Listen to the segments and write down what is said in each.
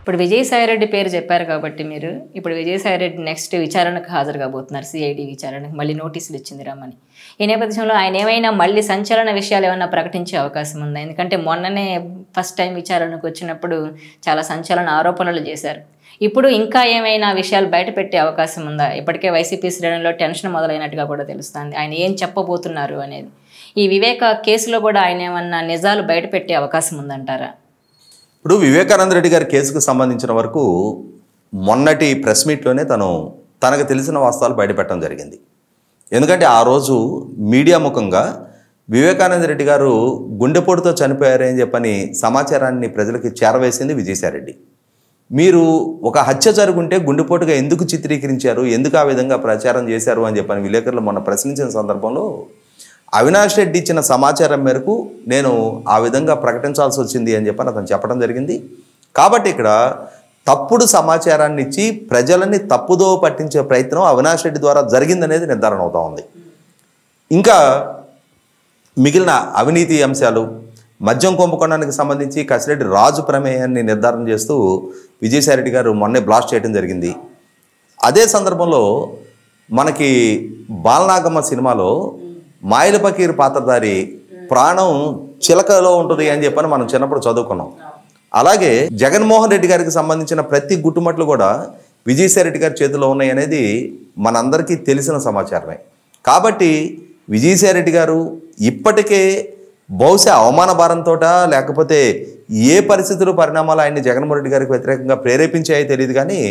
ఇప్పుడు విజయసాయిరెడ్డి పేరు చెప్పారు కాబట్టి మీరు ఇప్పుడు విజయసాయిరెడ్డి నెక్స్ట్ విచారణకు హాజరు కాబోతున్నారు. సిఐడి విచారణకు మళ్ళీ నోటీసులు ఇచ్చింది రమ్మని. ఈ నేపథ్యంలో ఆయన ఏమైనా మళ్ళీ సంచలన విషయాలు ఏమైనా ప్రకటించే అవకాశం ఉందా? ఎందుకంటే మొన్ననే ఫస్ట్ టైం విచారణకు వచ్చినప్పుడు చాలా సంచలన ఆరోపణలు చేశారు. ఇప్పుడు ఇంకా ఏమైనా విషయాలు బయట పెట్టే అవకాశం ఉందా? ఇప్పటికే వైసీపీ శ్రేణుల్లో టెన్షన్ మొదలైనట్టుగా కూడా తెలుస్తుంది. ఆయన ఏం చెప్పబోతున్నారు అనేది. ఈ వివేక కేసులో కూడా ఆయన ఏమన్నా నిజాలు బయట పెట్టే అవకాశం ఉందంటారా? ఇప్పుడు వివేకానంద రెడ్డి గారి కేసుకు సంబంధించిన వరకు మొన్నటి ప్రెస్ మీట్లోనే తనకు తెలిసిన వాస్తవాలు బయటపెట్టడం జరిగింది. ఎందుకంటే ఆ రోజు మీడియా ముఖంగా వివేకానంద రెడ్డి గారు గుండెపోటుతో చనిపోయారని చెప్పని సమాచారాన్ని ప్రజలకి చేరవేసింది విజయసాయిరెడ్డి. మీరు ఒక హత్య జరుగుంటే గుండెపోటుగా ఎందుకు చిత్రీకరించారు, ఎందుకు ఆ విధంగా ప్రచారం చేశారు అని చెప్పని విలేకరులు మొన్న ప్రశ్నించిన సందర్భంలో అవినాష్ రెడ్డి ఇచ్చిన సమాచారం మేరకు నేను ఆ విధంగా ప్రకటించాల్సి వచ్చింది అని చెప్పని అతను చెప్పడం జరిగింది. కాబట్టి ఇక్కడ తప్పుడు సమాచారాన్ని ఇచ్చి ప్రజలని తప్పుదో పట్టించే ప్రయత్నం అవినాష్ రెడ్డి ద్వారా జరిగిందనేది నిర్ధారణ అవుతా ఉంది. ఇంకా మిగిలిన అవినీతి అంశాలు, మద్యం కుంభకోణానికి సంబంధించి కసిరెడ్డి రాజు ప్రమేయాన్ని నిర్ధారణ చేస్తూ విజయసాయిరెడ్డి గారు మొన్నే బ్లాస్ట్ చేయడం జరిగింది. అదే సందర్భంలో మనకి బాలనాగమ్మ సినిమాలో మాయిల పకీర్ పాత్రధారి ప్రాణం చిలకలో ఉంటుంది అని చెప్పని మనం చిన్నప్పుడు చదువుకున్నాం. అలాగే జగన్మోహన్ రెడ్డి గారికి సంబంధించిన ప్రతి గుట్టుమట్లు కూడా విజయసాయిరెడ్డి గారి చేతిలో ఉన్నాయి అనేది మనందరికీ తెలిసిన సమాచారమే. కాబట్టి విజయసాయిరెడ్డి గారు ఇప్పటికే బహుశా అవమాన భారంతోటా లేకపోతే ఏ పరిస్థితులు పరిణామాలు ఆయన్ని జగన్మోహన్ రెడ్డి గారికి వ్యతిరేకంగా ప్రేరేపించాయో తెలియదు, కానీ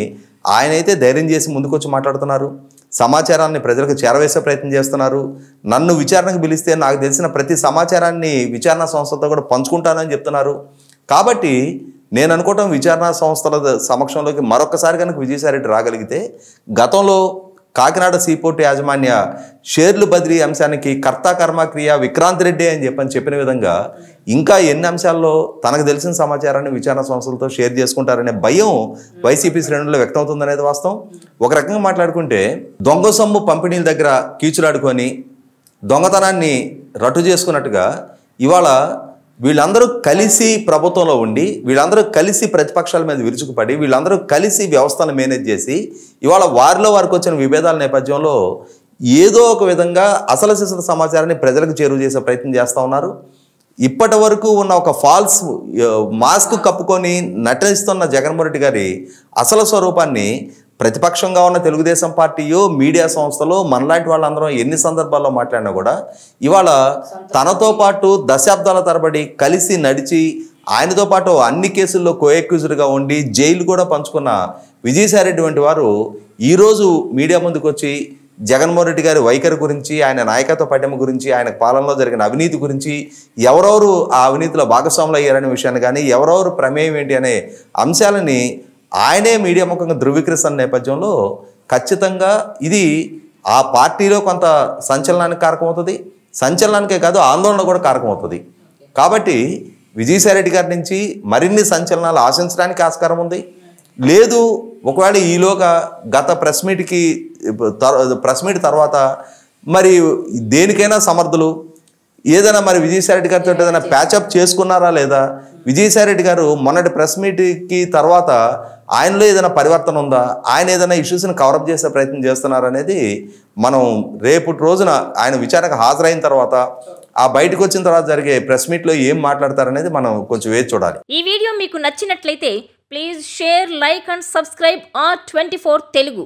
ఆయనైతే ధైర్యం చేసి ముందుకొచ్చి మాట్లాడుతున్నారు. సమాచారాన్ని ప్రజలకు చేరవేసే ప్రయత్నం చేస్తున్నారు. నన్ను విచారణకు పిలిస్తే నాకు తెలిసిన ప్రతి సమాచారాన్ని విచారణ సంస్థలతో కూడా పంచుకుంటానని చెప్తున్నారు. కాబట్టి నేను అనుకోవటం విచారణ సంస్థల సమక్షంలోకి మరొకసారి కనుక విజయసాయిరెడ్డి రాగలిగితే గతంలో కాకినాడ సీపోర్టు యాజమాన్య షేర్లు బదిలీ అంశానికి కర్త కర్మ క్రియ విక్రాంత్ రెడ్డి అని చెప్పిన విధంగా ఇంకా ఎన్ని అంశాల్లో తనకు తెలిసిన సమాచారాన్ని విచారణ సంస్థలతో షేర్ చేసుకుంటారనే భయం వైసీపీ శ్రేణుల్లో వ్యక్తమవుతుందనేది వాస్తవం. ఒక రకంగా మాట్లాడుకుంటే దొంగ సొమ్ము పంపిణీల దగ్గర కీచులాడుకొని దొంగతనాన్ని రట్టు చేసుకున్నట్టుగా ఇవాళ వీళ్ళందరూ కలిసి ప్రభుత్వంలో ఉండి వీళ్ళందరూ కలిసి ప్రతిపక్షాల మీద విరుచుకుపడి వీళ్ళందరూ కలిసి వ్యవస్థను మేనేజ్ చేసి ఇవాళ వారిలో వారికి వచ్చిన విభేదాల నేపథ్యంలో ఏదో ఒక విధంగా అసలు సిసల సమాచారాన్ని ప్రజలకు చేరువ చేసే ప్రయత్నం చేస్తూ ఉన్నారు. ఇప్పటి వరకు ఉన్న ఒక ఫాల్స్ మాస్క్ కప్పుకొని నటిస్తున్న జగన్మోహన్ రెడ్డి గారి అసలు స్వరూపాన్ని ప్రతిపక్షంగా ఉన్న తెలుగుదేశం పార్టీయో మీడియా సంస్థలో మనలాంటి వాళ్ళందరం ఎన్ని సందర్భాల్లో మాట్లాడినా కూడా ఇవాళ తనతో పాటు దశాబ్దాల తరబడి కలిసి నడిచి ఆయనతో పాటు అన్ని కేసుల్లో కోఎక్యూజ్డ్గా ఉండి జైలు కూడా పంచుకున్న విజయసాయిరెడ్డి వంటి వారు ఈరోజు మీడియా ముందుకు వచ్చి జగన్మోహన్ రెడ్డి గారి వైఖరి గురించి, ఆయన నాయకత్వ పటిమ గురించి, ఆయన పాలనలో జరిగిన అవినీతి గురించి, ఎవరెవరు ఆ అవినీతిలో భాగస్వాములు అయ్యారనే విషయాన్ని కానీ ఎవరెవరు ప్రమేయం ఏంటి అనే అంశాలని ఆయనే మీడియా ముఖంగా ధృవీకరిస్తున్న నేపథ్యంలో ఖచ్చితంగా ఇది ఆ పార్టీలో కొంత సంచలనానికి కారకమవుతుంది. సంచలనానికే కాదు ఆందోళన కూడా కారకమవుతుంది. కాబట్టి విజయసాయిరెడ్డి గారి నుంచి మరిన్ని సంచలనాలు ఆశించడానికి ఆస్కారం ఉంది. లేదు ఒకవేళ ఈలోగా గత ప్రెస్ మీట్ తర్వాత మరి దేనికైనా సమర్థులు ఏదైనా మరి విజయసాయిరెడ్డి గారితో ఏదైనా ప్యాచప్ చేసుకున్నారా లేదా, విజయసాయిరెడ్డి గారు మొన్నటి ప్రెస్ మీట్కి తర్వాత ఆయనలో ఏదైనా పరివర్తన ఉందా, ఆయన ఏదైనా ఇష్యూస్ని కవరప్ చేసే ప్రయత్నం చేస్తున్నారనేది మనం రేపటి రోజున ఆయన విచారణకు హాజరైన తర్వాత ఆ బయటకు వచ్చిన తర్వాత జరిగే ప్రెస్ మీట్లో ఏం మాట్లాడతారనేది మనం కొంచెం వేచి చూడాలి. ఈ వీడియో మీకు నచ్చినట్లయితే please share, like and subscribe R24 Telugu.